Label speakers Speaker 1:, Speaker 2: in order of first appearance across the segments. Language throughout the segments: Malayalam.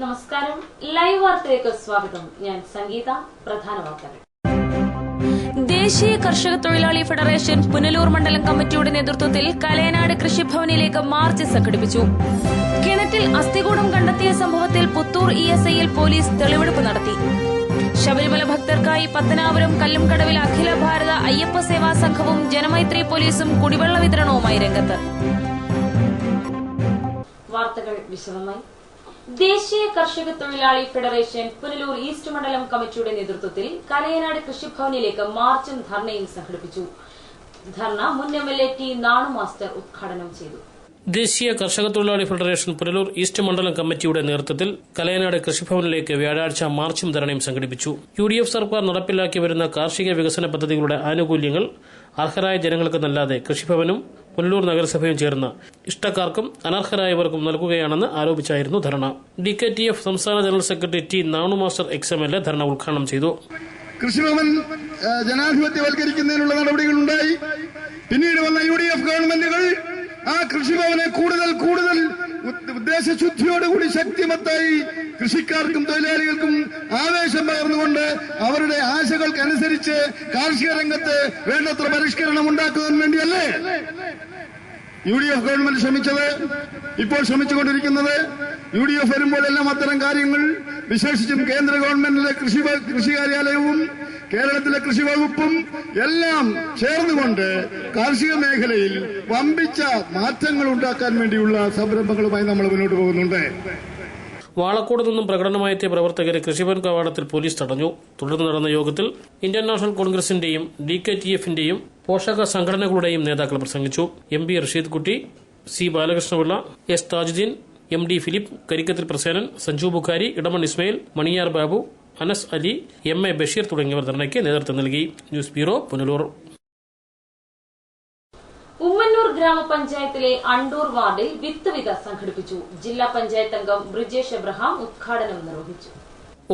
Speaker 1: നമസ്കാരം, ലൈവ് വാർത്തയിലേക്ക് സ്വാഗതം. ഞാൻ സംഗീത. പ്രധാന വാർത്തകൾ. ദേശീയ കർഷക തൊഴിലാളി ഫെഡറേഷൻ പുനലൂർ മണ്ഡലം കമ്മിറ്റിയുടെ നേതൃത്വത്തിൽ കലയനാട് കൃഷിഭവനിലേക്ക് മാർച്ച് സംഘടിപ്പിച്ചു. കിണറ്റിൽ അസ്ഥികൂടം കണ്ടെത്തിയ സംഭവത്തിൽ പുത്തൂർ ESIയിൽ പോലീസ് തെളിവെടുപ്പ് നടത്തി. ശബരിമല ഭക്തർക്കായി പത്തനാപുരം കല്ലുംകടവിൽ അഖില ഭാരത അയ്യപ്പ സേവാ സംഘവും ജനമൈത്രി പോലീസും കുടിവെള്ള വിതരണവുമായി രംഗത്ത്. വാർത്തകൾ വിശദമായി. ദേശീയ കർഷക തൊഴിലാളി ഫെഡറേഷൻ പുനലൂർ ഈസ്റ്റ് മണ്ഡലം കമ്മിറ്റിയുടെ നേതൃത്വത്തിൽ കലയനാട് കൃഷിഭവനിലേക്ക് മാർച്ചും ധർണയും സംഘടിപ്പിച്ചു. ധർണ മുൻ MLA T. നാണു മാസ്റ്റർ ഉദ്ഘാടനം ചെയ്തു.
Speaker 2: ദേശീയ കർഷക തൊഴിലാളി ഫെഡറേഷൻ പുനലൂർ ഈസ്റ്റ് മണ്ഡലം കമ്മിറ്റിയുടെ നേതൃത്വത്തിൽ കലയനാട് കൃഷിഭവനിലേക്ക് വ്യാഴാഴ്ച മാർച്ചും ധർണയും സംഘടിപ്പിച്ചു. UDF സർക്കാർ നടപ്പിലാക്കി വരുന്ന കാർഷിക വികസന പദ്ധതികളുടെ ആനുകൂല്യങ്ങൾ അർഹരായ ജനങ്ങൾക്കെന്നല്ലാതെ കൃഷിഭവനും പുനലൂർ നഗരസഭയും ചേർന്ന് ഇഷ്ടക്കാർക്കും അനർഹരായവർക്കും നൽകുകയാണെന്ന് ആരോപിച്ചായിരുന്നു ധർണ. DKTF സംസ്ഥാന general secretary T. Nanu master XMLA ധർണ ഉദ്ഘാടനം ചെയ്തു.
Speaker 3: കൃഷിഭവൻ ജനാധിപത്യവൽക്കരിക്കുന്നതിനുള്ള നടപടികളുണ്ടായി. പിന്നീട് വന്ന UDF ഗവൺമെന്റുകൾ ആ കൃഷിഭവനെ കൂടുതൽ ഉദ്ദേശശുദ്ധിയോടുകൂടി ശക്തിമത്തായി കൃഷിക്കാർക്കും തൊഴിലാളികൾക്കും ആവേശം പകർന്നുകൊണ്ട് അവരുടെ ആശകൾക്കനുസരിച്ച് കാർഷിക രംഗത്ത് വേണ്ടത്ര പരിഷ്കരണം ഉണ്ടാക്കുന്നതിന് വേണ്ടിയല്ലേ UDF ഗവൺമെന്റ് ശ്രമിച്ചത്, ഇപ്പോൾ ശ്രമിച്ചുകൊണ്ടിരിക്കുന്നത്. UDF വരുമ്പോഴെല്ലാം അത്തരം കാര്യങ്ങൾ, വിശേഷിച്ചും കേന്ദ്ര ഗവൺമെന്റിലെ കൃഷി കാര്യാലയവും കേരളത്തിലെ കൃഷി വകുപ്പും എല്ലാം ചേർന്നുകൊണ്ട് കാർഷിക മേഖലയിൽ വമ്പിച്ച മാറ്റങ്ങൾ ഉണ്ടാക്കാൻ വേണ്ടിയുള്ള സംരംഭങ്ങളുമായി നമ്മൾ മുന്നോട്ട് പോകുന്നുണ്ട്.
Speaker 2: വാളക്കോട് നിന്നും പ്രകടനമായെത്തിയ പ്രവർത്തകരെ കൃഷിഭവൻ കവാടത്തിൽ പോലീസ് തടഞ്ഞു. തുടർന്ന് നടന്ന യോഗത്തിൽ ഇന്ത്യൻ നാഷണൽ കോൺഗ്രസിന്റെയും DKTFന്റെയും പോഷക സംഘടനകളുടെയും നേതാക്കൾ പ്രസംഗിച്ചു. MP Rasheed Kutty, C. Balakrishna Pillai, S. Thajudheen, MD Philip, Karikkathil Prasenan, Sanju Bukhari, Edamon Ismail, Maniyar Babu, Anas Ali, MA Basheer തുടങ്ങിയവർ ധർണയ്ക്ക് നേതൃത്വം നൽകി. News bureau, Punalur.
Speaker 1: ഉമ്മന്നൂർ ഗ്രാമപഞ്ചായത്തിലെ അണ്ടൂർ വാർഡിൽ വിത്ത് വിത സംഘടിപ്പിച്ചു. ജില്ലാ പഞ്ചായത്ത് അംഗം ബ്രിജേഷ് എബ്രഹാം ഉദ്ഘാടനം നിർവഹിച്ചു.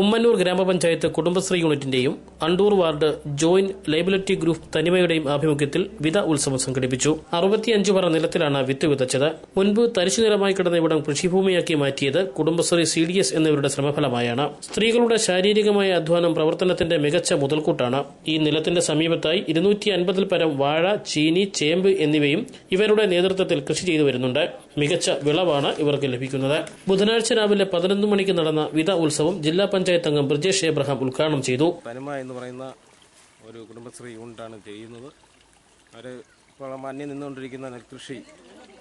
Speaker 2: ഉമ്മന്നൂർ ഗ്രാമപഞ്ചായത്ത് കുടുംബശ്രീ യൂണിറ്റിന്റെയും Andoor ward joint liability group തനിമയുടെയും ആഭിമുഖ്യത്തിൽ വിത ഉത്സവം സംഘടിപ്പിച്ചു. 65 പറ നിലത്തിലാണ് വിത്ത് വിതച്ചത്. മുൻപ് തരിശുനിലമായി കിടന്ന ഇവിടം കൃഷിഭൂമിയാക്കി മാറ്റിയത് കുടുംബശ്രീ CDS എന്നിവരുടെ ശ്രമഫലമായാണ്. സ്ത്രീകളുടെ ശാരീരികമായ അധ്വാനം പ്രവർത്തനത്തിന്റെ മികച്ച മുതൽക്കൂട്ടാണ്. ഈ നിലത്തിന്റെ സമീപത്തായി 250 പരം വാഴ, ചീനി, ചേമ്പ് എന്നിവയും ഇവരുടെ നേതൃത്വത്തിൽ കൃഷി ചെയ്തു വരുന്നുണ്ട്. മികച്ച വിളവാണ് ഇവർക്ക് ലഭിക്കുന്നത്. ബുധനാഴ്ച രാവിലെ 11 മണിക്ക് നടന്ന വിത ഉത്സവം ജില്ലാ പഞ്ചായത്ത് അംഗം ബ്രിജേഷ് എബ്രഹാം ഉദ്ഘാടനം ചെയ്തു.
Speaker 4: തനിമ എന്ന് പറയുന്ന ഒരു കുടുംബശ്രീ യൂണിറ്റാണ് ചെയ്യുന്നത്. അവർ ഇപ്പോൾ അന്യം നിന്നുകൊണ്ടിരിക്കുന്ന നെൽകൃഷി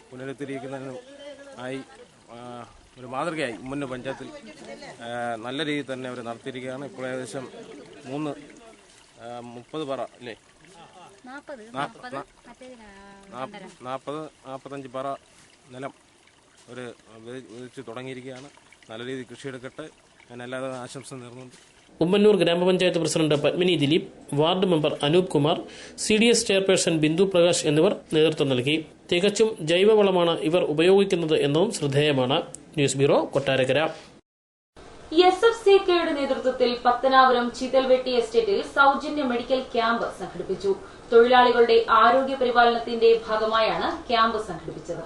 Speaker 4: പുനരുദ്ധരിക്കുന്നതിനായി ഒരു മാതൃകയായി ഉമ്മന്നൂർ പഞ്ചായത്തിൽ നല്ല രീതിയിൽ തന്നെ അവർ നടത്തിയിരിക്കുകയാണ്. ഇപ്പോൾ ഏകദേശം 30 പറ അല്ലേ 40-45 പറ നിലം ഒരു വിധിച്ച് തുടങ്ങിയിരിക്കുകയാണ്. നല്ല രീതിയിൽ കൃഷിയെടുക്കട്ടെ, ഞാനെല്ലാതെ ആശംസ നേർന്നുണ്ട്.
Speaker 2: Ummannoor Grama Panchayat president Padmini Dileep, ward member Anoop Kumar, CDS chairperson Bindu Prakash എന്നിവർ നേതൃത്വം നൽകി. തികച്ചും ജൈവവളമാണ് ഇവർ ഉപയോഗിക്കുന്നത് എന്നതും ശ്രദ്ധേയമാണ്. News bureau, Kottarakkara.
Speaker 1: SFCKയുടെ നേതൃത്വത്തിൽ പത്തനാപുരം ചീതൽവെട്ടി എസ്റ്റേറ്റിൽ സൌജന്യ മെഡിക്കൽ ക്യാമ്പ് സംഘടിപ്പിച്ചു. തൊഴിലാളികളുടെ ആരോഗ്യ പരിപാലനത്തിന്റെ ഭാഗമായാണ് ക്യാമ്പ് സംഘടിപ്പിച്ചത്.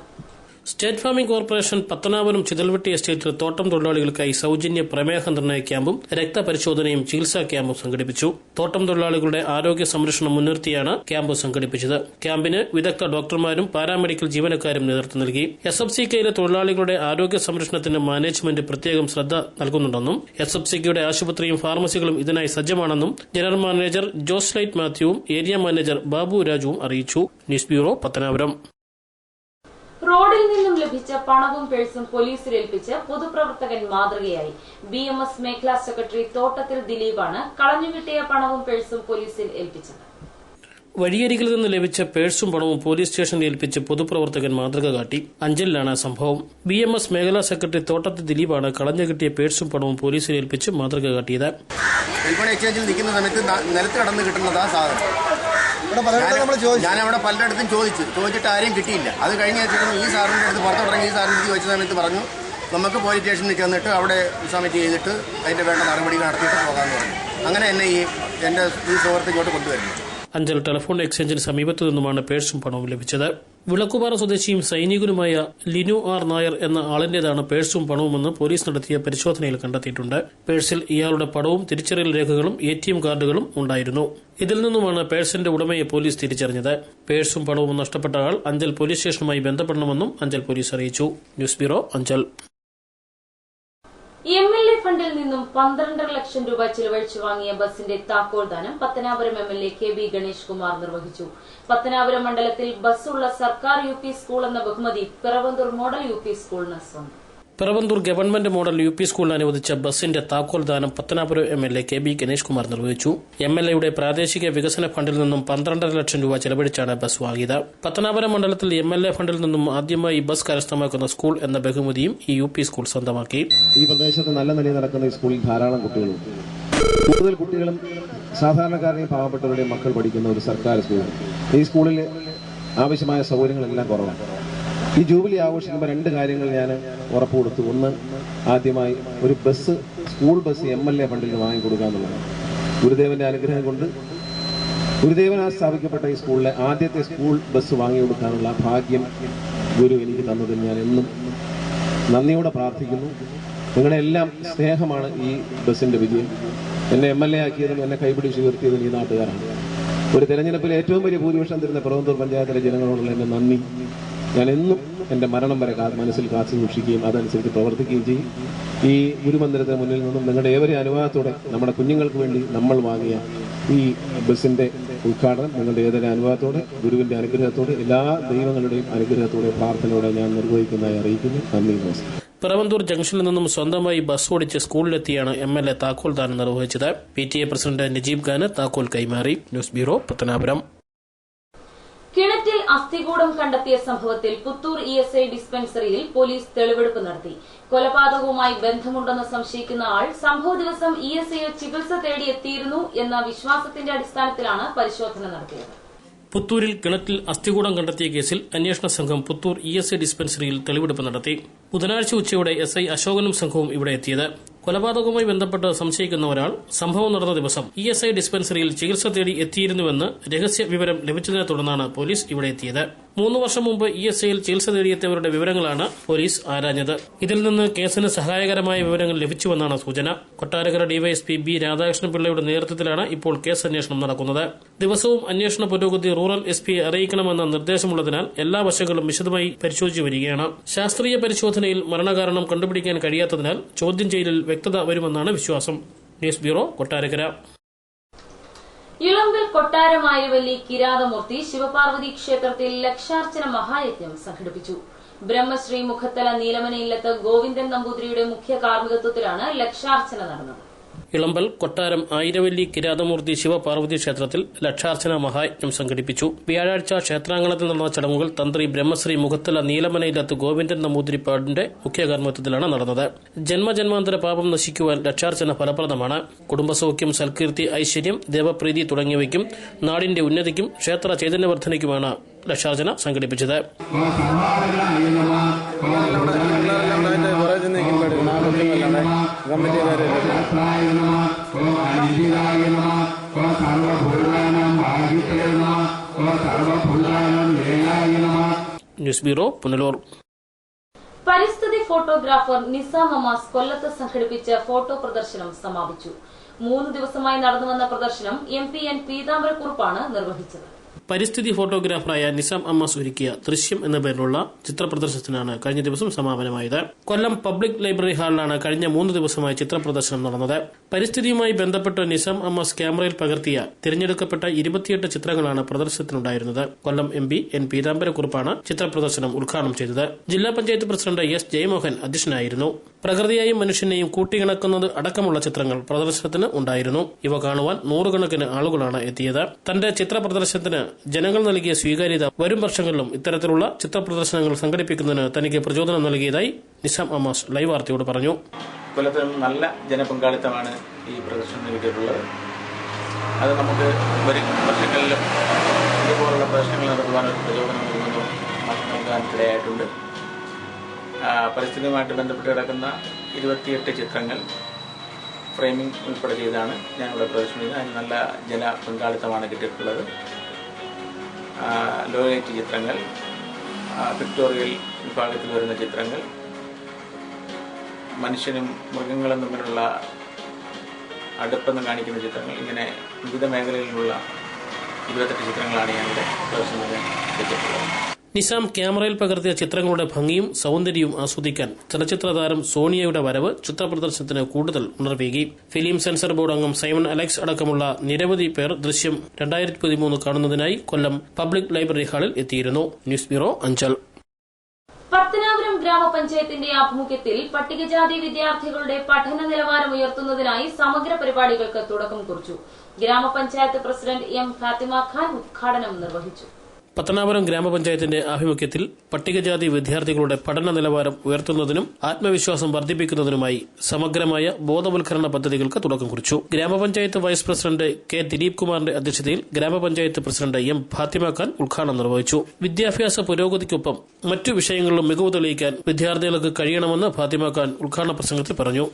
Speaker 2: State farming corporation Pathanapuram Chithalvetti എസ്റ്റേറ്റിൽ തോട്ടം തൊഴിലാളികൾക്കായി സൌജന്യ പ്രമേഹ നിർണയ ക്യാമ്പും രക്തപരിശോധനയും ചികിത്സാ ക്യാമ്പും സംഘടിപ്പിച്ചു. തോട്ടം തൊഴിലാളികളുടെ ആരോഗ്യ സംരക്ഷണം മുൻനിർത്തിയാണ് ക്യാമ്പ് സംഘടിപ്പിച്ചത്. ക്യാമ്പിന് വിദഗ്ധ ഡോക്ടർമാരും പാരാമെഡിക്കൽ ജീവനക്കാരും നേതൃത്വം നൽകി. SFCKയിലെ തൊഴിലാളികളുടെ ആരോഗ്യ സംരക്ഷണത്തിന് മാനേജ്മെന്റ് പ്രത്യേകം ശ്രദ്ധ നൽകുന്നുണ്ടെന്നും SFCKയുടെ ആശുപത്രിയും ഫാർമസികളും ഇതിനായി സജ്ജമാണെന്നും ജനറൽ മാനേജർ ജോസ്ലൈറ്റ് മാത്യുവും ഏരിയ മാനേജർ ബാബു രാജുവും അറിയിച്ചു. News bureau, Pathanapuram.
Speaker 1: റോഡിൽ നിന്നും ലഭിച്ച പണവും പേഴ്സും പോലീസിൽ ഏൽപ്പിച്ച് പൊതുപ്രവർത്തകൻ മാതൃകയായി. BMS മേഖലാ സെക്രട്ടറി തോട്ടത്തിൽ ദിലീപാണ് കളഞ്ഞുകിട്ടിയ പണവും പേഴ്സും പോലീസിൽ ഏൽപ്പിച്ചത്.
Speaker 2: വഴിയരികിൽ നിന്ന് ലഭിച്ച പേഴ്സും പണവും പോലീസ് സ്റ്റേഷനിൽ ഏൽപ്പിച്ച് പൊതുപ്രവർത്തകൻ മാതൃക കാട്ടി. അഞ്ചലിലാണ് സംഭവം. BMS മേഖലാ സെക്രട്ടറി തോട്ടത്തിൽ ദിലീപാണ് കളഞ്ഞുകിട്ടിയ പേഴ്സും പണവും പോലീസിൽ ഏൽപ്പിച്ച് മാതൃക കാട്ടിയത്.
Speaker 5: എക്സ്ചേഞ്ചിൽ നിൽക്കുന്ന സമയത്ത് നിലത്ത് കടന്ന് കിട്ടുന്നതാ സാധനം. ഞാൻ അവിടെ പലയിടത്തും ചോദിച്ചിട്ട് ആരെയും കിട്ടിയില്ല. അത് കഴിഞ്ഞ ഈ സാറിൻ്റെ അടുത്ത് പുറത്തിറങ്ങി ഈ സാറിൻ്റെ അടുത്ത് ചോദിച്ച സമയത്ത് പറഞ്ഞു നമുക്ക് പോലീസ് സ്റ്റേഷനിൽ ചെന്നിട്ട് അവിടെ സബ്മിറ്റ് ചെയ്തിട്ട് അതിൻ്റെ വേണ്ട നടപടികൾ നടത്തിയിട്ട് പോകാമെന്ന് പറഞ്ഞു. അങ്ങനെ എന്നെ എൻ്റെ ഈ സുഹൃത്ത് ഇങ്ങോട്ട് കൊണ്ടുവരുന്നു.
Speaker 2: അഞ്ചൽ ടെലിഫോൺ എക്സ്ചേഞ്ചിന് സമീപത്തു നിന്നുമാണ് പേഴ്സും പണവും ലഭിച്ചത്. വിളക്കുപാറ സ്വദേശിയും സൈനികനുമായ ലിനു ആർ നായർ എന്ന ആളിന്റേതാണ് പേഴ്സും പണവുമെന്ന് പോലീസ് നടത്തിയ പരിശോധനയിൽ കണ്ടെത്തിയിട്ടുണ്ട്. പേഴ്സിൽ ഇയാളുടെ പണവും തിരിച്ചറിയൽ രേഖകളും ATM കാർഡുകളും ഉണ്ടായിരുന്നു. ഇതിൽ നിന്നുമാണ് പേഴ്സിന്റെ ഉടമയെ പോലീസ് തിരിച്ചറിഞ്ഞത്. പേഴ്സും പണവും നഷ്ടപ്പെട്ട ആൾ അഞ്ചൽ പോലീസ് സ്റ്റേഷനുമായി ബന്ധപ്പെടണമെന്നും അഞ്ചൽ പോലീസ് അറിയിച്ചു. News bureau, Anchal.
Speaker 1: MLA ഫണ്ടിൽ നിന്നും 12.5 ലക്ഷം രൂപ ചിലവഴിച്ചു വാങ്ങിയ ബസിന്റെ താക്കോൽദാനം പത്തനാപുരം MLA KB ഗണേഷ് കുമാർ നിർവഹിച്ചു. പത്തനാപുരം മണ്ഡലത്തിൽ ബസ്സുള്ള സർക്കാർ UP സ്കൂൾ എന്ന ബഹുമതി പിറവന്തൂർ മോഡൽ UP സ്കൂളിന് സ്വന്തം.
Speaker 2: പിറവന്തൂർ ഗവൺമെന്റ് മോഡൽ UP സ്കൂളിന് അനുവദിച്ച ബസിന്റെ താക്കോൽദാനം പത്തനാപുരം MLA KB ഗണേഷ് കുമാർ നിർവഹിച്ചു. MLAയുടെ പ്രാദേശിക വികസന ഫണ്ടിൽ നിന്നും 12.5 ലക്ഷം രൂപ ചെലവഴിച്ചാണ് ബസ് വാങ്ങിയത്. പത്തനാപുരം മണ്ഡലത്തിൽ MLA ഫണ്ടിൽ നിന്നും ആദ്യമായി ബസ് കരസ്ഥമാക്കുന്ന സ്കൂൾ എന്ന ബഹുമതിയും ഈ UP സ്കൂൾ സ്വന്തമാക്കി.
Speaker 6: ഈ പ്രദേശത്ത് നല്ല നിലയിൽ നടക്കുന്ന ഈ സ്കൂളിൽ ധാരാളം കുട്ടികളുണ്ട്. കൂടുതൽ കുട്ടികളും സാധാരണക്കാരുടെയും പാവപ്പെട്ടവരുടെയും മക്കൾ പഠിക്കുന്ന ഒരു സർക്കാർ സ്കൂളാണ്. ഈ സ്കൂളിൽ ആവശ്യമായ സൗകര്യങ്ങളെല്ലാം കുറവാണ്. ഈ ജൂബിലി ആഘോഷിക്കുമ്പോൾ 2 കാര്യങ്ങൾ ഞാൻ ഉറപ്പ് കൊടുത്തു. ഒന്ന്, ആദ്യമായി ഒരു ബസ്, സ്കൂൾ ബസ് MLA ഫണ്ടിൽ നിന്ന് വാങ്ങിക്കൊടുക്കുക എന്നുള്ളതാണ്. ഗുരുദേവന്റെ അനുഗ്രഹം കൊണ്ട് ഗുരുദേവനാൽ സ്ഥാപിക്കപ്പെട്ട ഈ സ്കൂളിലെ ആദ്യത്തെ സ്കൂൾ ബസ് വാങ്ങിക്കൊടുക്കാനുള്ള ഭാഗ്യം ഗുരു എനിക്ക് തന്നതിൽ ഞാൻ എന്നും നന്ദിയോടെ പ്രാർത്ഥിക്കുന്നു. നിങ്ങളുടെ എല്ലാം സ്നേഹമാണ് ഈ ബസിന്റെ വിജയം. എന്നെ MLA ആക്കിയതും എന്നെ കൈപിടിച്ച് ഉയർത്തിയതും ഈ നാട്ടുകാരാണ്. ഒരു തെരഞ്ഞെടുപ്പിൽ ഏറ്റവും വലിയ ഭൂരിപക്ഷം തരുന്ന പിറവന്തൂർ പഞ്ചായത്തിലെ ജനങ്ങളോടുള്ള എന്റെ നന്ദി ഞാൻ എന്നും എന്റെ മരണം വരെ മനസ്സിൽ കാത്തു സൂക്ഷിക്കുകയും അതനുസരിച്ച് പ്രവർത്തിക്കുകയും ചെയ്യും. ഈ ഗുരുമന്ദിരത്തിന് മുന്നിൽ നിന്നും നിങ്ങളുടെ ഏവരെയും അനുവാദത്തോടെ നമ്മുടെ കുഞ്ഞുങ്ങൾക്ക് വേണ്ടി നമ്മൾ വാങ്ങിയ ഈ ബസിന്റെ ഉദ്ഘാടനം നിങ്ങളുടെ ഏതൊരു അനുവാദത്തോടെ, ഗുരുവിന്റെ അനുഗ്രഹത്തോടെ, എല്ലാ ദൈവങ്ങളുടെയും അനുഗ്രഹത്തോടെ, പ്രാർത്ഥനയോടെ ഞാൻ നിർവഹിക്കുന്നതായി അറിയിക്കുന്നു. നന്ദി, നമസ്കാരം.
Speaker 2: പിറവന്തൂർ ജംഗ്ഷനിൽ നിന്നും സ്വന്തമായി ബസ് ഓടിച്ച് സ്കൂളിലെത്തിയാണ് MLA താക്കോൽദാനം നിർവഹിച്ചത്. PTA പ്രസിഡന്റ് നജീബ് ഖാന് താക്കോൽ കൈമാറി. News bureau, Pathanapuram.
Speaker 1: കിണറ്റിൽ അസ്ഥികൂടം കണ്ടെത്തിയ സംഭവത്തിൽ പുത്തൂർ ESI ഡിസ്പെൻസറിയിൽ പോലീസ് തെളിവെടുപ്പ് നടത്തി. കൊലപാതകവുമായി ബന്ധമുണ്ടെന്ന് സംശയിക്കുന്ന ആൾ സംഭവ ദിവസം ESIയിൽ ചികിത്സ തേടിയെത്തിയിരുന്നു എന്ന വിശ്വാസത്തിന്റെ അടിസ്ഥാനത്തിലാണ് പരിശോധന നടത്തിയത്.
Speaker 2: പുത്തൂരിൽ കിണറ്റിൽ അസ്ഥികൂടം കണ്ടെത്തിയ കേസിൽ അന്വേഷണ സംഘം പുത്തൂർ ESI ഡിസ്പെൻസറിയിൽ തെളിവെടുപ്പ് നടത്തി. ബുധനാഴ്ച ഉച്ചയോടെ SI അശോകനും സംഘവും ഇവിടെ എത്തിയത്. കൊലപാതകവുമായി ബന്ധപ്പെട്ട് സംശയിക്കുന്ന ഒരാൾ സംഭവം നടന്ന ദിവസം ESI ഡിസ്പെൻസറിയിൽ ചികിത്സ തേടി എത്തിയിരുന്നുവെന്ന് രഹസ്യ വിവരം ലഭിച്ചതിനെ തുടർന്നാണ് പോലീസ് ഇവിടെ എത്തിയത്. 3 വർഷം മുമ്പ് ESIയിൽ ചികിത്സ തേടിയെത്തിയവരുടെ വിവരങ്ങളാണ് പോലീസ് ആരാഞ്ഞത്. ഇതിൽ നിന്ന് കേസിന് സഹായകരമായ വിവരങ്ങൾ ലഭിച്ചുവെന്നാണ് സൂചന. കൊട്ടാരക്കര DYSP B രാധാകൃഷ്ണപിള്ളയുടെ നേതൃത്വത്തിലാണ് ഇപ്പോൾ കേസ് അന്വേഷണം നടക്കുന്നത്. ദിവസവും അന്വേഷണ പുരോഗതി റൂറൽ SP അറിയിക്കണമെന്ന നിർദ്ദേശമുള്ളതിനാൽ എല്ലാ വശങ്ങളും വിശദമായി പരിശോധിച്ചു വരികയാണ്. ശാസ്ത്രീയ പരിശോധനയിൽ മരണകാരണം കണ്ടുപിടിക്കാൻ കഴിയാത്തതിനാൽ ചോദ്യം ചെയ്യലിൽ വ്യക്തത വരുമെന്നാണ് വിശ്വാസം. News bureau, Kottarakkara.
Speaker 1: ഇളമ്പിൽ കൊട്ടാരമായവല്ലി കിരാതമൂർത്തി ശിവപാർവതി ക്ഷേത്രത്തിൽ ലക്ഷാർച്ചന മഹായജ്ഞം സംഘടിപ്പിച്ചു. ബ്രഹ്മശ്രീ മുഖത്തല നീലമനയില്ലത്ത് ഗോവിന്ദൻ നമ്പൂതിരിയുടെ മുഖ്യ കാർമ്മികത്വത്തിലാണ് ലക്ഷാർച്ചന നടന്നത്.
Speaker 2: ഇളമ്പൽ കൊട്ടാരം ആയിരവല്ലി കിരാതമൂർത്തി ശിവപാർവതി ക്ഷേത്രത്തിൽ ലക്ഷാർച്ചന മഹായജ്ഞം സംഘടിപ്പിച്ചു. വ്യാഴാഴ്ച ക്ഷേത്രാങ്കണത്തിൽ നടന്ന ചടങ്ങുകൾ തന്ത്രി ബ്രഹ്മശ്രീ മുഖത്തല നീലമനയില്ലത്ത് ഗോവിന്ദൻ നമ്പൂതിരിപ്പാടിന്റെ മുഖ്യകർമ്മത്വത്തിലാണ് നടന്നത്. ജന്മജന്മാന്തര പാപം നശിക്കുവാൻ ലക്ഷാർച്ചന ഫലപ്രദമാണ്. കുടുംബസൗഖ്യം, സൽകീർത്തി, ഐശ്വര്യം, ദേവപ്രീതി തുടങ്ങിയവയ്ക്കും നാടിന്റെ ഉന്നതിക്കും ക്ഷേത്ര ചൈതന്യവർദ്ധനയ്ക്കുമാണ് ലക്ഷാർച്ചന സംഘടിപ്പിച്ചത്. News bureau, Punalur.
Speaker 1: പരിസ്ഥിതി ഫോട്ടോഗ്രാഫർ നിസാം അമാസ് കൊല്ലത്ത് സംഘടിപ്പിച്ച ഫോട്ടോ പ്രദർശനം സമാപിച്ചു. 3 ദിവസമായി നടന്നുവന്ന പ്രദർശനം MP N പീതാംബരക്കുറുപ്പാണ് നിർവഹിച്ചത്.
Speaker 2: പരിസ്ഥിതി ഫോട്ടോഗ്രാഫറായ നിസാം അമ്മാസ് ഒരുക്കിയ ദൃശ്യം എന്ന പേരിലുള്ള ചിത്രപ്രദർശനത്തിനാണ് കഴിഞ്ഞ ദിവസം സമാപനമായത്. കൊല്ലം പബ്ലിക് ലൈബ്രറി ഹാളിലാണ് കഴിഞ്ഞ 3 ദിവസമായി ചിത്രപ്രദർശനം നടന്നത്. പരിസ്ഥിതിയുമായി ബന്ധപ്പെട്ട് നിസാം അമ്മാസ് ക്യാമറയിൽ പകർത്തിയ തിരഞ്ഞെടുക്കപ്പെട്ട 28 ചിത്രങ്ങളാണ് പ്രദർശനത്തിനുണ്ടായിരുന്നത്. കൊല്ലം MP N പീതാംബരക്കുറുപ്പാണ് ചിത്രപ്രദർശനം ഉദ്ഘാടനം ചെയ്തത്. ജില്ലാ പഞ്ചായത്ത് പ്രസിഡന്റ് S ജയമോഹൻ അധ്യക്ഷനായിരുന്നു. പ്രകൃതിയെയും മനുഷ്യനെയും കൂട്ടിയിണക്കുന്നത് അടക്കമുള്ള ചിത്രങ്ങൾ പ്രദർശനത്തിന് ഉണ്ടായിരുന്നു. ഇവ കാണുവാൻ 100 കണക്കിന് ആളുകളാണ് എത്തിയത്. തന്റെ ചിത്രപ്രദർശനത്തിന് ജനങ്ങൾ നൽകിയ സ്വീകാര്യത വരും വർഷങ്ങളിലും ഇത്തരത്തിലുള്ള ചിത്രപ്രദർശനങ്ങൾ സംഘടിപ്പിക്കുന്നതിന് തനിക്ക് പ്രചോദനം നൽകിയതായി നിസാം അമ്മാസ് ലൈവ് വാർത്തയോട് പറഞ്ഞു.
Speaker 7: കൊല്ലത്ത് നല്ല ജനപങ്കാളിത്തമാണ് ഈ പ്രദർശനം കിട്ടിയിട്ടുള്ളത്. അത് നമുക്ക് വരും വർഷങ്ങളിലും ഇതുപോലുള്ള പ്രദർശനങ്ങൾ നടത്തുവാനൊരു പ്രചോദനം നൽകാനിടയായിട്ടുണ്ട്. പരിസ്ഥിതിയുമായിട്ട് ബന്ധപ്പെട്ട് കിടക്കുന്ന 28 ചിത്രങ്ങൾ ഫ്രെയിമിംഗ് ഉൾപ്പെടെ ചെയ്താണ് ഞാനിവിടെ പ്രദർശിപ്പിക്കുന്നത്. അതിന് നല്ല ജനപങ്കാളിത്തമാണ് കിട്ടിയിട്ടുള്ളത്. ലോ ലൈറ്റ് ചിത്രങ്ങൾ, പിക്ടോറിയൽ വിഭാഗത്തിൽ വരുന്ന ചിത്രങ്ങൾ, മനുഷ്യനും മൃഗങ്ങളും തമ്മിലുള്ള അടുപ്പെന്ന് കാണിക്കുന്ന ചിത്രങ്ങൾ, ഇങ്ങനെ വിവിധ മേഖലകളിലുള്ള 28 ചിത്രങ്ങളാണ് ഞാനിവിടെ പ്രദർശനത്തിന് വെച്ചിട്ടുള്ളത്.
Speaker 2: നിസാം ക്യാമറയിൽ പകർത്തിയ ചിത്രങ്ങളുടെ ഭംഗിയും സൗന്ദര്യവും ആസ്വദിക്കാൻ ചലച്ചിത്ര താരം സോണിയയുടെ വരവ് ചിത്രപ്രദർശനത്തിന് കൂടുതൽ ഉണർവേകി. ഫിലിം സെൻസർ ബോർഡ് അംഗം സൈമൺ അലക്സ് അടക്കമുള്ള നിരവധി പേർ ദൃശ്യം 2013 കാണുന്നതിനായി കൊല്ലം പബ്ലിക് ലൈബ്രറി ഹാളിൽ എത്തിയിരുന്നു. News bureau, Anchal.
Speaker 1: പത്തനാപുരം ഗ്രാമപഞ്ചായത്തിന്റെ ആഭിമുഖ്യത്തിൽ പട്ടികജാതി വിദ്യാർത്ഥികളുടെ പഠന നിലവാരം ഉയർത്തുന്നതിനായി സമഗ്ര പരിപാടികൾക്ക് തുടക്കം കുറിച്ചു. ഗ്രാമപഞ്ചായത്ത് പ്രസിഡന്റ് എം ഫാത്തിമ ഖാൻ ഉദ്ഘാടനം നിർവഹിച്ചു.
Speaker 2: പത്തനാപുരം ഗ്രാമപഞ്ചായത്തിന്റെ ആഭിമുഖ്യത്തിൽ പട്ടികജാതി വിദ്യാർത്ഥികളുടെ പഠന നിലവാരം ഉയർത്തുന്നതിനും ആത്മവിശ്വാസം വർദ്ധിപ്പിക്കുന്നതിനുമായി സമഗ്രമായ ബോധവൽക്കരണ പദ്ധതികൾക്ക് തുടക്കം കുറിച്ചു. ഗ്രാമപഞ്ചായത്ത് വൈസ് പ്രസിഡന്റ് കെ ദിലീപ് കുമാറിന്റെ അധ്യക്ഷതയിൽ ഗ്രാമപഞ്ചായത്ത് പ്രസിഡന്റ് എം ഫാത്തിമ ഖാൻ ഉദ്ഘാടനം നിർവഹിച്ചു. വിദ്യാഭ്യാസ പുരോഗതിക്കൊപ്പം മറ്റു വിഷയങ്ങളിലും മികവ് തെളിയിക്കാൻ വിദ്യാർത്ഥികൾക്ക് കഴിയണമെന്ന് ഫാത്തിമ ഖാൻ ഉദ്ഘാടന പ്രസംഗത്തിൽ പറഞ്ഞു.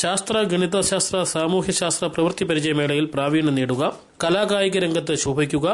Speaker 2: ശാസ്ത്ര, ഗണിതശാസ്ത്ര, സാമൂഹ്യശാസ്ത്ര പ്രവൃത്തി പരിചയമേളയിൽ പ്രാവീണ്യം നേടുക, കലാകായിക രംഗത്ത് ശോഭിക്കുക,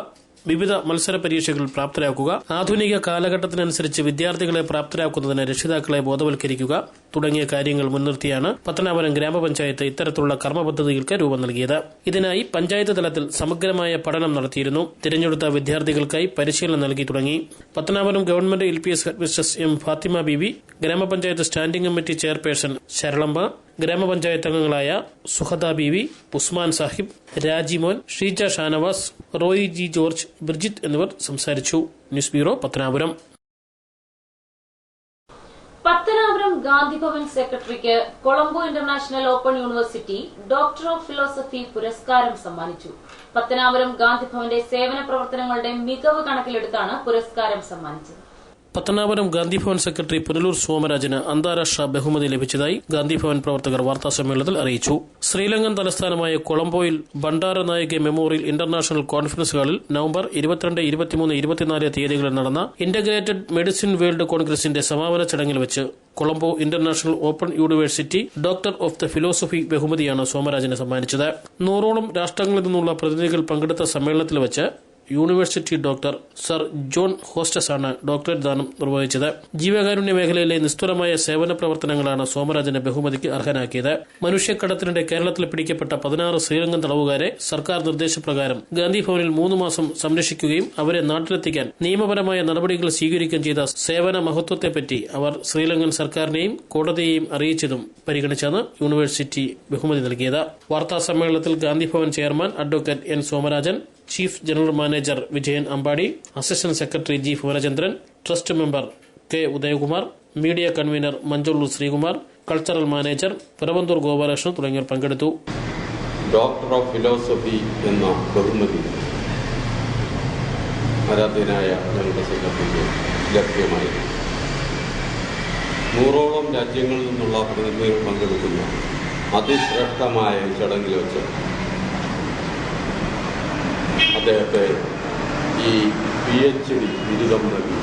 Speaker 2: വിവിധ മത്സര പരീക്ഷകളിൽ പ്രാപ്തരാക്കുക, ആധുനിക കാലഘട്ടത്തിനനുസരിച്ച് വിദ്യാർത്ഥികളെ പ്രാപ്തരാക്കുന്നതിന് രക്ഷിതാക്കളെ ബോധവൽക്കരിക്കുക തുടങ്ങിയ കാര്യങ്ങൾ മുൻനിർത്തിയാണ് പത്തനാപുരം ഗ്രാമപഞ്ചായത്ത് ഇത്തരത്തിലുള്ള കർമ്മപദ്ധതികൾക്ക് രൂപം നൽകിയത്. ഇതിനായി പഞ്ചായത്ത് തലത്തിൽ സമഗ്രമായ പഠനം നടത്തിയിരുന്നു. തിരഞ്ഞെടുത്ത വിദ്യാർത്ഥികൾക്കായി പരിശീലനം നൽകി തുടങ്ങി. Pathanapuram government LPS headmistress M Fathima Beevi, ഗ്രാമപഞ്ചായത്ത് സ്റ്റാൻഡിംഗ് കമ്മിറ്റി ചെയർപേഴ്സൺ ശരളമ്മ, ഗ്രാമപഞ്ചായത്ത് അംഗങ്ങളായ സുഹദ ബീവി, ഉസ്മാൻ സാഹിബ്, രാജിമോൻ, ഷീജ ഷാനവാസ്, റോയി ജി ജോർജ്, ബ്രിജിത്ത് എന്നിവർ സംസാരിച്ചു. News bureau, Pathanapuram.
Speaker 1: പത്തനാപുരം ഗാന്ധിഭവൻ സെക്രട്ടറിക്ക് Colombo international open university doctor of philosophy പുരസ്കാരം സമ്മാനിച്ചു. പത്തനാപുരം ഗാന്ധിഭവന്റെ സേവന പ്രവർത്തനങ്ങളുടെ മികവ് കണക്കിലെടുത്താണ് പുരസ്കാരം സമ്മാനിച്ചത്.
Speaker 2: പത്തനാപുരം ഗാന്ധിഭവൻ സെക്രട്ടറി പുനലൂർ സോമരാജന് അന്താരാഷ്ട്ര ബഹുമതി ലഭിച്ചതായി ഗാന്ധിഭവൻ പ്രവർത്തകർ വാർത്താസമ്മേളനത്തിൽ അറിയിച്ചു. ശ്രീലങ്കൻ തലസ്ഥാനമായ കൊളംബോയിൽ ബണ്ടാരനായികെ മെമ്മോറിയൽ ഇന്റർനാഷണൽ കോൺഫറൻസ് ഹാളിൽ നവംബർ 22, 23, 24 തീയതികളിൽ നടന്ന ഇന്റഗ്രേറ്റഡ് മെഡിസിൻ വേൾഡ് കോൺഗ്രസിന്റെ സമാപന ചടങ്ങിൽ വെച്ച് Colombo international open university doctor of the philosophy ബഹുമതിയാണ് സോമരാജന് സമ്മാനിച്ചത്. 100ഓളം രാഷ്ട്രങ്ങളിൽ നിന്നുള്ള പ്രതിനിധികൾ പങ്കെടുത്ത സമ്മേളനത്തിൽ വെച്ച് university doctor sir John Hostes ആണ് ഡോക്ടറേറ്റ് ദാനം നിർവഹിച്ചത്. ജീവകാരുണ്യ മേഖലയിലെ നിസ്തുലമായ സേവന പ്രവർത്തനങ്ങളാണ് സോമരാജനെ ബഹുമതിക്ക് അർഹനാക്കിയത്. മനുഷ്യക്കടത്തിനിടെ കേരളത്തിൽ പിടിക്കപ്പെട്ട 16 ശ്രീലങ്കൻ തടവുകാരെ സർക്കാർ നിർദ്ദേശപ്രകാരം ഗാന്ധിഭവനിൽ 3 മാസം സംരക്ഷിക്കുകയും അവരെ നാട്ടിലെത്തിക്കാൻ നിയമപരമായ നടപടികൾ സ്വീകരിക്കുകയും ചെയ്ത സേവന മഹത്വത്തെപ്പറ്റി അവർ ശ്രീലങ്കൻ സർക്കാരിനെയും കോടതിയെയും അറിയിച്ചതും പരിഗണിച്ചാണ് യൂണിവേഴ്സിറ്റി ബഹുമതി നൽകിയത്. വാർത്താസമ്മേളനത്തിൽ Gandhibhavan chairman advocate N Somarajan, chief general manager Vijayan Ambadi, assistant secretary G Bhuvanachandran, trust member K Udayakumar, media convener Manchulloor Sreekumar, cultural manager Puravanthoor Gopalakrishnan തുടങ്ങിയവർ പങ്കെടുത്തു.
Speaker 8: ഡോക്ടർ ഓഫ് ഫിലോസഫി എന്ന ബഹുമതി ആരാധ്യനായ ഞങ്ങളുടെ സെക്രട്ടറിക്ക് ലഭ്യമായി. 100ഓളം രാജ്യങ്ങളിൽ നിന്നുള്ള പ്രതിനിധികൾ പങ്കെടുക്കുന്ന അതിശ്രേഷ്ഠമായ ചടങ്ങിൽ വെച്ച് അദ്ദേഹത്തെ ഈ PhD ബിരുദം നൽകി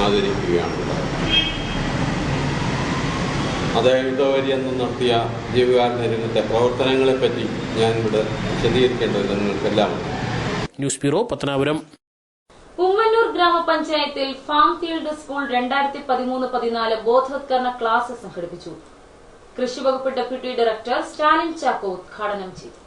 Speaker 8: ആദരിക്കുകയാണ്. അദ്ദേഹം ഇതുവരെയെന്നും നടത്തിയ ജീവകാരുണ്യ രംഗത്തെ പ്രവർത്തനങ്ങളെപ്പറ്റി ഞാൻ ഇവിടെ വിശദീകരിക്കേണ്ടത് നിങ്ങൾക്കെല്ലാം.
Speaker 2: News bureau, Pathanapuram.
Speaker 1: ഉമ്മന്നൂർ ഗ്രാമപഞ്ചായത്തിൽ ഫാം ഫീൽഡ് സ്കൂൾ 2013-14 ബോധവത്കരണ ക്ലാസ് സംഘടിപ്പിച്ചു. കൃഷിവകുപ്പ് ഡെപ്യൂട്ടി ഡയറക്ടർ സ്റ്റാലിൻ ചാക്കോ ഉദ്ഘാടനം ചെയ്തു.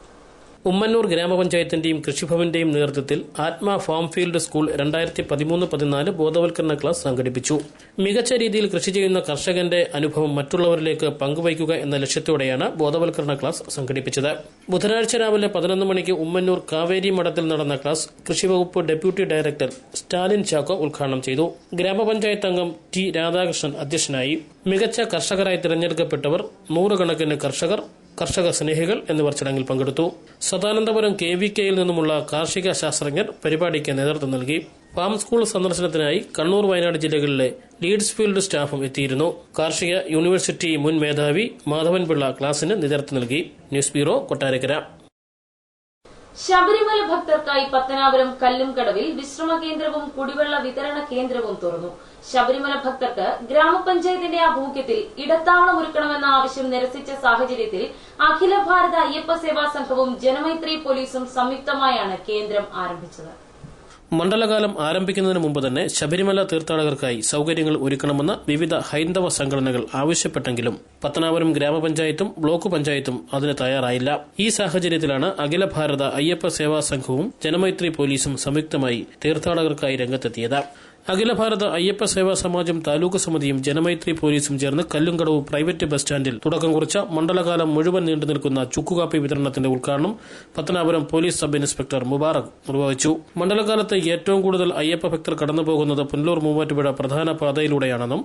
Speaker 2: ഉമ്മന്നൂർ ഗ്രാമപഞ്ചായത്തിന്റെയും കൃഷിഭവന്റെയും നേതൃത്വത്തിൽ ആത്മ ഫാം ഫീൽഡ് സ്കൂൾ 2013-14 ബോധവൽക്കരണ ക്ലാസ് സംഘടിപ്പിച്ചു. മികച്ച രീതിയിൽ കൃഷി ചെയ്യുന്ന കർഷകന്റെ അനുഭവം മറ്റുള്ളവരിലേക്ക് പങ്കുവയ്ക്കുക എന്ന ലക്ഷ്യത്തോടെയാണ് ബോധവൽക്കരണ ക്ലാസ് സംഘടിപ്പിച്ചത്. ബുധനാഴ്ച രാവിലെ 11 മണിക്ക് ഉമ്മന്നൂർ കാവേരി മഠത്തിൽ നടന്ന ക്ലാസ് കൃഷിവകുപ്പ് ഡെപ്യൂട്ടി ഡയറക്ടർ സ്റ്റാലിൻ ചാക്കോ ഉദ്ഘാടനം ചെയ്തു. ഗ്രാമപഞ്ചായത്ത് അംഗം ടി രാധാകൃഷ്ണൻ അധ്യക്ഷനായി. മികച്ച കർഷകരായി തിരഞ്ഞെടുക്കപ്പെട്ടവർ 100 കണക്കിന് കർഷക സ്നേഹികൾ എന്നിവർ ചടങ്ങിൽ പങ്കെടുത്തു. സദാനന്ദപുരം KVKയിൽ നിന്നുമുള്ള കാർഷിക ശാസ്ത്രജ്ഞർ പരിപാടിക്ക് നേതൃത്വം നൽകി. ഫാം സ്കൂൾ സന്ദർശനത്തിനായി കണ്ണൂർ, വയനാട് ജില്ലകളിലെ ലീഡ്സ് ഫീൽഡ് സ്റ്റാഫും എത്തിയിരുന്നു. കാർഷിക യൂണിവേഴ്സിറ്റി മുൻ മേധാവി മാധവൻപിള്ള ക്ലാസിന് നേതൃത്വം നൽകി. News bureau, Kottarakkara.
Speaker 1: ശബരിമല ഭക്തർക്കായി പത്തനാപുരം കല്ലുംകടവിൽ വിശ്രമ കേന്ദ്രവും കുടിവെള്ള വിതരണ കേന്ദ്രവും തുറന്നു. ശബരിമല ഭക്തർക്ക് ഗ്രാമപഞ്ചായത്തിന്റെ ആഭിമുഖ്യത്തിൽ ഇടത്താവളം ഒരുക്കണമെന്ന ആവശ്യം നിരസിച്ച സാഹചര്യത്തിൽ അഖില ഭാരത അയ്യപ്പ സേവാ സംഘവും ജനമൈത്രി പോലീസും സംയുക്തമായാണ് കേന്ദ്രം ആരംഭിച്ചത്.
Speaker 2: മണ്ഡലകാലം ആരംഭിക്കുന്നതിന് മുമ്പ് തന്നെ ശബരിമല തീർത്ഥാടകർക്കായി സൌകര്യങ്ങൾ ഒരുക്കണമെന്ന് വിവിധ ഹൈന്ദവ സംഘടനകൾ ആവശ്യപ്പെട്ടെങ്കിലും പത്തനാപുരം ഗ്രാമപഞ്ചായത്തും ബ്ലോക്ക് പഞ്ചായത്തും അതിന് തയ്യാറായില്ല. ഈ സാഹചര്യത്തിലാണ് അഖില ഭാരത അയ്യപ്പ സേവാ സംഘവും ജനമൈത്രി പോലീസും സംയുക്തമായി തീർത്ഥാടകർക്കായി രംഗത്തെത്തിയത്. അഖില ഭാരത അയ്യപ്പ സേവാ സമാജം താലൂക്ക് സമിതിയും ജനമൈത്രി പോലീസും ചേർന്ന് കല്ലുംകടവ് പ്രൈവറ്റ് ബസ് സ്റ്റാൻഡിൽ തുടക്കം കുറിച്ച മണ്ഡലകാലം മുഴുവൻ നീണ്ടുനിൽക്കുന്ന ചുക്കുകാപ്പി വിതരണത്തിന്റെ ഉദ്ഘാടനം Pathanapuram police sub inspector Mubarak നിർവഹിച്ചു. മണ്ഡലകാലത്ത് ഏറ്റവും കൂടുതൽ അയ്യപ്പ ഭക്തർ കടന്നുപോകുന്നത് പുനലൂർ മൂവാറ്റുപുഴ പ്രധാന പാതയിലൂടെയാണെന്നും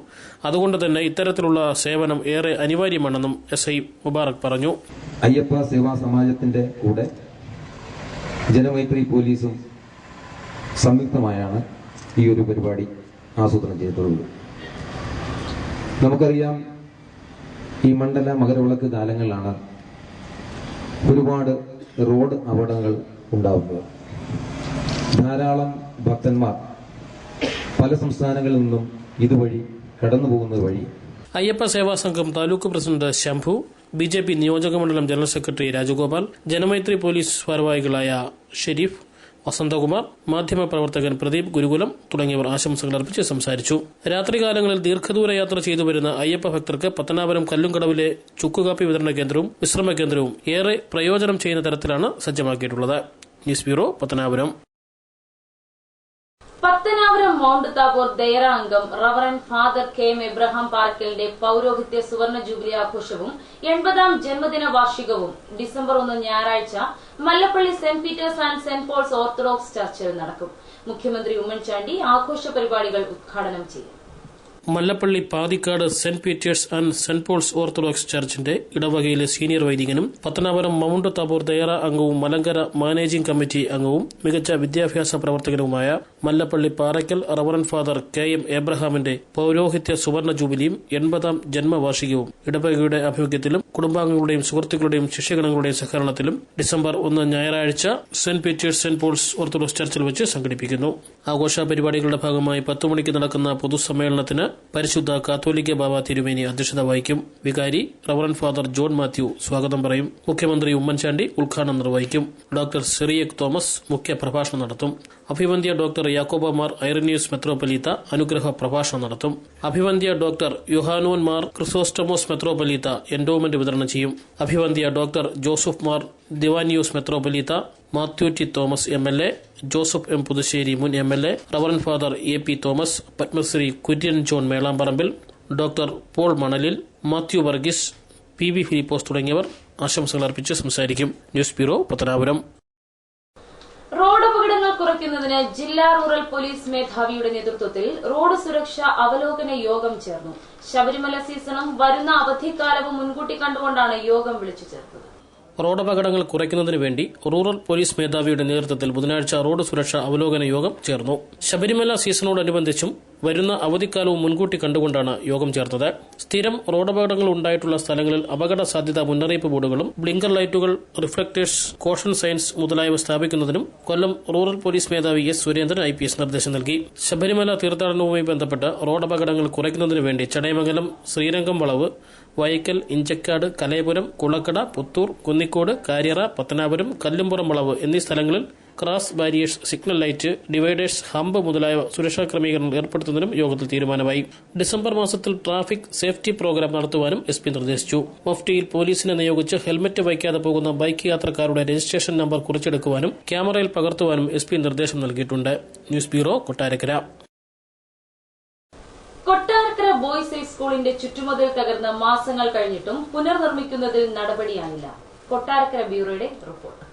Speaker 2: അതുകൊണ്ട് തന്നെ ഇത്തരത്തിലുള്ള സേവനം ഏറെ അനിവാര്യമാണെന്നും SI മുബാറക് പറഞ്ഞു.
Speaker 6: അയ്യപ്പ സേവാ സമാജത്തിന്റെ കൂടെ ജനമൈത്രി പോലീസും സംയുക്തമായാണ് ഈ ഒരു പരിപാടി ആസൂത്രണം ചെയ്തിട്ടുള്ളത്. നമുക്കറിയാം, ഈ മണ്ഡല മകരവിളക്ക് കാലങ്ങളിലാണ് ഒരുപാട് റോഡ് അപകടങ്ങൾ ഉണ്ടാവുന്നത്. ധാരാളം ഭക്തന്മാർ പല സംസ്ഥാനങ്ങളിൽ നിന്നും ഇതുവഴി കടന്നുപോകുന്നത് വഴി
Speaker 2: അയ്യപ്പ സേവാ സംഘം താലൂക്ക് പ്രസിഡന്റ് ശംഭു, BJP നിയോജകമണ്ഡലം general secretary Rajagopal, Janamaithri police ഭാരവാഹികളായ ഷെരീഫ്, വസന്തകുമാർ, മാധ്യമപ്രവർത്തകൻ പ്രദീപ് ഗുരുകുലം തുടങ്ങിയവർ ആശംസകൾ അർപ്പിച്ച് സംസാരിച്ചു. രാത്രികാലങ്ങളിൽ ദീർഘദൂര യാത്ര ചെയ്തു വരുന്ന അയ്യപ്പ ഭക്തർക്ക് പത്തനാപുരം കല്ലുംകടവിലെ ചുക്കുകാപ്പി വിതരണ കേന്ദ്രവും വിശ്രമ കേന്ദ്രവും ഏറെ പ്രയോജനം ചെയ്യുന്ന തരത്തിലാണ് സജ്ജമാക്കിയിട്ടുള്ളത്. News bureau, Pathanapuram.
Speaker 1: Pathanapuram mount Tabor ദയറ അംഗം റവറൻ ഫാദർ KM എബ്രഹാം പാറക്കലിന്റെ പൌരോഹിത്യ സുവർണ ജൂബിലി ആഘോഷവും 80ാം ജന്മദിന വാർഷികവും ഡിസംബർ 1 ഞായറാഴ്ച Mallappally saint Peter's and saint Paul's orthodox ചർച്ചിൽ നടക്കും. മുഖ്യമന്ത്രി ഉമ്മൻചാണ്ടി ആഘോഷ പരിപാടികൾ ഉദ്ഘാടനം ചെയ്യും.
Speaker 2: Mallappally Pathikkad saint Peter's and saint Paul's orthodox ചർച്ചിന്റെ ഇടവകയിലെ സീനിയർ വൈദികനും പത്തനാപുരം മൌണ്ട് താബോർ ദയറ അംഗവും മലങ്കര മാനേജിംഗ് കമ്മിറ്റി അംഗവും മികച്ച വിദ്യാഭ്യാസ പ്രവർത്തകനുമായ Mallappally Parackal reverend father KM എബ്രഹാമിന്റെ പൌരോഹിത്യ സുവർണ ജൂബിലിയും 80ാം ജന്മവാർഷികവും ഇടവകയുടെ ആഭിമുഖ്യത്തിലും കുടുംബാംഗങ്ങളുടെയും സുഹൃത്തുക്കളുടെയും ശിഷ്യഗണങ്ങളുടെയും സഹകരണത്തിലും ഡിസംബർ 1 ഞായറാഴ്ച saint Peter's saint Paul's orthodox ചർച്ചിൽ വെച്ച് സംഘടിപ്പിക്കുന്നു. ആഘോഷ പരിപാടികളുടെ ഭാഗമായി 10 മണിക്ക് നടക്കുന്ന പൊതുസമ്മേളനത്തിന് പരിശുദ്ധ കാത്തോലിക്ക ബാബ തിരുമേനി അധ്യക്ഷത വഹിക്കും. വികാരി റവറൻ ഫാദർ ജോൺ മാത്യു സ്വാഗതം പറയും. മുഖ്യമന്ത്രി ഉമ്മൻചാണ്ടി ഉദ്ഘാടനം നിർവഹിക്കും. ഡോക്ടർ സിറിയക് തോമസ് മുഖ്യ പ്രഭാഷണം നടത്തും. അഭിവന്ദ്യ ഡോക്ടർ യാക്കോബ മാർ ഐറനിയൂസ് മെത്രോപൊലീത്ത അനുഗ്രഹ പ്രഭാഷണം നടത്തും. അഭിവന്ദ്യ ഡോക്ടർ യുഹാനോൻ മാർ ക്രിസോസ്റ്റമോസ് മെത്രോപൊലീത്ത എൻഡോമെന്റ് വിതരണം ചെയ്യും. അഭിവന്ദ്യ ഡോക്ടർ ജോസഫ് മാർ ദിവാനിയൂസ് മെത്രോപൊലീത്ത, Mathew T Thomas MLA, Joseph M Puthussery മുൻ MLA, reverend father AP Thomas, Padmashree Kurian John Melamparambil, doctor Paul Manalil, Mathew Varghese, PB Philipose തുടങ്ങിയവർ ആശംസകൾ അർപ്പിച്ച് സംസാരിക്കും. News bureau, Pathanapuram.
Speaker 1: റോഡ് അപകടങ്ങൾ കുറയ്ക്കുന്നതിന് ജില്ലാ റൂറൽ പോലീസ് മേധാവിയുടെ നേതൃത്വത്തിൽ റോഡ് സുരക്ഷ അവലോകന യോഗം ചേർന്നു. ശബരിമല സീസണും വരുന്ന അവധിക്കാലവും മുൻകൂട്ടി കണ്ടുകൊണ്ടാണ് യോഗം വിളിച്ചു ചേർത്തത്.
Speaker 2: റോഡപകടങ്ങൾ കുറയ്ക്കുന്നതിനു വേണ്ടി റൂറൽ പോലീസ് മേധാവിയുടെ നേതൃത്വത്തിൽ ബുധനാഴ്ച റോഡ് സുരക്ഷാ അവലോകന യോഗം ചേർന്നു. ശബരിമല സീസണോടനുബന്ധിച്ചും വരുന്ന അവധിക്കാലവും മുൻകൂട്ടി കണ്ടുകൊണ്ടാണ് യോഗം ചേർത്തത്. സ്ഥിരം റോഡപകടങ്ങൾ ഉണ്ടായിട്ടുള്ള സ്ഥലങ്ങളിൽ അപകട സാധ്യതാ മുന്നറിയിപ്പ് ബോർഡുകളും ബ്ലിങ്കർ ലൈറ്റുകൾ, റിഫ്ലക്ടേഴ്സ്, കോഷൻ സൈൻസ് മുതലായവ സ്ഥാപിക്കുന്നതിനും കൊല്ലം റൂറൽ പോലീസ് മേധാവി എസ് സുരേന്ദ്രൻ IPS നിർദ്ദേശം നൽകി. ശബരിമല തീർത്ഥാടനവുമായി ബന്ധപ്പെട്ട് റോഡപകടങ്ങൾ കുറയ്ക്കുന്നതിനു വേണ്ടി ചടയമംഗലം, ശ്രീരംഗം വളവ്, വൈക്കൽ, ഇഞ്ചക്കാട്, കലയപുരം, കുളക്കട, പുത്തൂർ, കുന്നിക്കോട്, കാര്യറ, പത്തനാപുരം, കല്ലുംപുറം വളവ് എന്നീ സ്ഥലങ്ങളിൽ cross barriers, signal light, dividers, hump മുതലായ സുരക്ഷാ ക്രമീകരണങ്ങൾ ഏർപ്പെടുത്തുന്നതിനും യോഗത്തിൽ തീരുമാനമായി. ഡിസംബർ മാസത്തിൽ ട്രാഫിക് സേഫ്റ്റി പ്രോഗ്രാം നടത്തുവാനും SP നിർദ്ദേശിച്ചു. മഫ്റ്റിയിൽ പോലീസിനെ നിയോഗിച്ച് ഹെൽമറ്റ് വയ്ക്കാതെ പോകുന്ന ബൈക്ക് യാത്രക്കാരുടെ രജിസ്ട്രേഷൻ നമ്പർ കുറിച്ചെടുക്കുവാനും ക്യാമറയിൽ പകർത്തുവാനും SP നിർദ്ദേശം നൽകിയിട്ടുണ്ട്. News bureau, Kottarakkara.
Speaker 1: Kottarakkara boys ഹൈസ്കൂളിന്റെ ചുറ്റുമതിൽ തകർന്ന് മാസങ്ങൾ കഴിഞ്ഞിട്ടും പുനർനിർമ്മിക്കുന്നതിൽ നടപടിയായില്ല. കൊട്ടാരക്കര ബ്യൂറോയുടെ റിപ്പോർട്ട്.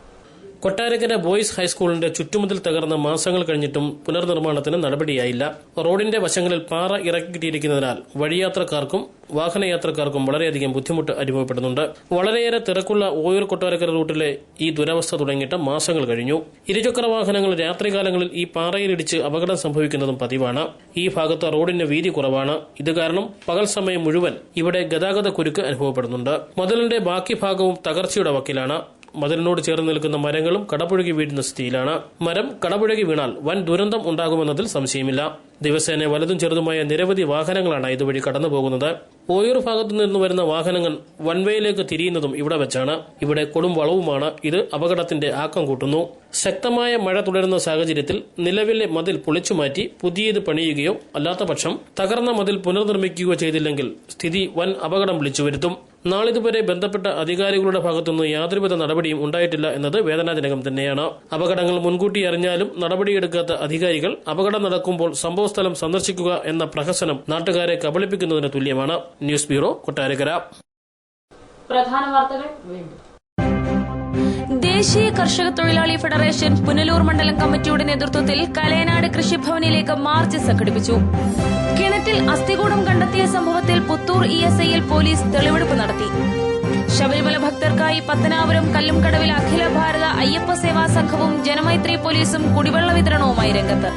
Speaker 2: കൊട്ടാരക്കര ബോയ്സ് ഹൈസ്കൂളിന്റെ ചുറ്റുമതിൽ തകർന്ന മാസങ്ങൾ കഴിഞ്ഞിട്ടും പുനർനിർമ്മാണത്തിന് നടപടിയായില്ല. റോഡിന്റെ വശങ്ങളിൽ പാറ ഇറക്കിയിട്ടിരിക്കുന്നതിനാൽ വഴിയാത്രക്കാർക്കും വാഹനയാത്രക്കാർക്കും വളരെയധികം ബുദ്ധിമുട്ട് അനുഭവപ്പെടുന്നുണ്ട്. വളരെയേറെ തിരക്കുള്ള ഓയൂർ കൊട്ടാരക്കര റൂട്ടിലെ ഈ ദുരവസ്ഥ തുടങ്ങിയിട്ട് മാസങ്ങൾ കഴിഞ്ഞു. ഇരുചക്ര വാഹനങ്ങൾ രാത്രികാലങ്ങളിൽ ഈ പാറയിലിടിച്ച് അപകടം സംഭവിക്കുന്നതും പതിവാണ്. ഈ ഭാഗത്ത് റോഡിന്റെ വീതി കുറവാണ്. ഇത് കാരണം പകൽ സമയം മുഴുവൻ ഇവിടെ ഗതാഗത കുരുക്ക് അനുഭവപ്പെടുന്നുണ്ട്. മതിലിന്റെ ബാക്കി ഭാഗവും തകർച്ചയുടെ വക്കിലാണ്. മതിലിനോട് ചേർന്ന് നിൽക്കുന്ന മരങ്ങളും കടപുഴകി വീഴുന്ന സ്ഥിതിയിലാണ്. മരം കടപുഴകി വീണാൽ വൻ ദുരന്തം ഉണ്ടാകുമെന്നതിൽ സംശയമില്ല. ദിവസേന വലുതും ചെറുതുമായ നിരവധി വാഹനങ്ങളാണ് ഇതുവഴി കടന്നുപോകുന്നത്. ഓയൂർ ഭാഗത്തു നിന്ന് വരുന്ന വാഹനങ്ങൾ വൺവേയിലേക്ക് തിരിയുന്നതും ഇവിടെ വെച്ചാണ്. ഇവിടെ കൊടും വളവുമാണ്. ഇത് അപകടത്തിന്റെ ആക്കം കൂട്ടുന്നു. ശക്തമായ മഴ തുടരുന്ന സാഹചര്യത്തിൽ നിലവിലെ മതിൽ പൊളിച്ചുമാറ്റി പുതിയത് പണിയുകയോ അല്ലാത്തപക്ഷം തകർന്ന മതിൽ പുനർനിർമ്മിക്കുകയോ ചെയ്തില്ലെങ്കിൽ സ്ഥിതി വൻ അപകടം വിളിച്ചുവരുത്തും. നാളിതുവരെ ബന്ധപ്പെട്ട അധികാരികളുടെ ഭാഗത്തുനിന്ന് യാതൊരുവിധ നടപടിയും ഉണ്ടായിട്ടില്ല എന്നത് വേദനാജനകം തന്നെയാണ്. അപകടങ്ങൾ മുൻകൂട്ടി അറിഞ്ഞാലും നടപടിയെടുക്കാത്ത അധികാരികൾ അപകടം നടക്കുമ്പോൾ സംഭവസ്ഥലം സന്ദർശിക്കുക എന്ന പ്രഹസനം നാട്ടുകാരെ കബളിപ്പിക്കുന്നതിന് തുല്യമാണ്. News bureau, Kottarakkara.
Speaker 1: പ്രധാന വാർത്തകൾ വീണ്ടും. ദേശീയ കർഷക തൊഴിലാളി ഫെഡറേഷൻ പുനലൂർ മണ്ഡലം കമ്മിറ്റിയുടെ നേതൃത്വത്തിൽ കലയനാട് കൃഷിഭവനിലേക്ക് മാർച്ച് സംഘടിപ്പിച്ചു. കിണറ്റിൽ അസ്ഥികൂടം കണ്ടെത്തിയ സംഭവത്തിൽ പുത്തൂർ ESIയിൽ പോലീസ് തെളിവെടുപ്പ് നടത്തി. ശബരിമല ഭക്തർക്കായി പത്തനാപുരം കല്ലുംകടവിൽ അഖില ഭാരത അയ്യപ്പ സേവാ സംഘവും ജനമൈത്രി പോലീസും കുടിവെള്ള വിതരണവുമായി രംഗത്ത്.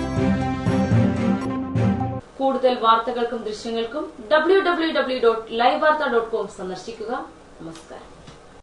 Speaker 1: കൂടുതൽ വാർത്തകൾക്കും ദൃശ്യങ്ങൾക്കും www.livevarta.com സന്ദർശിക്കുക. നമസ്കാരം.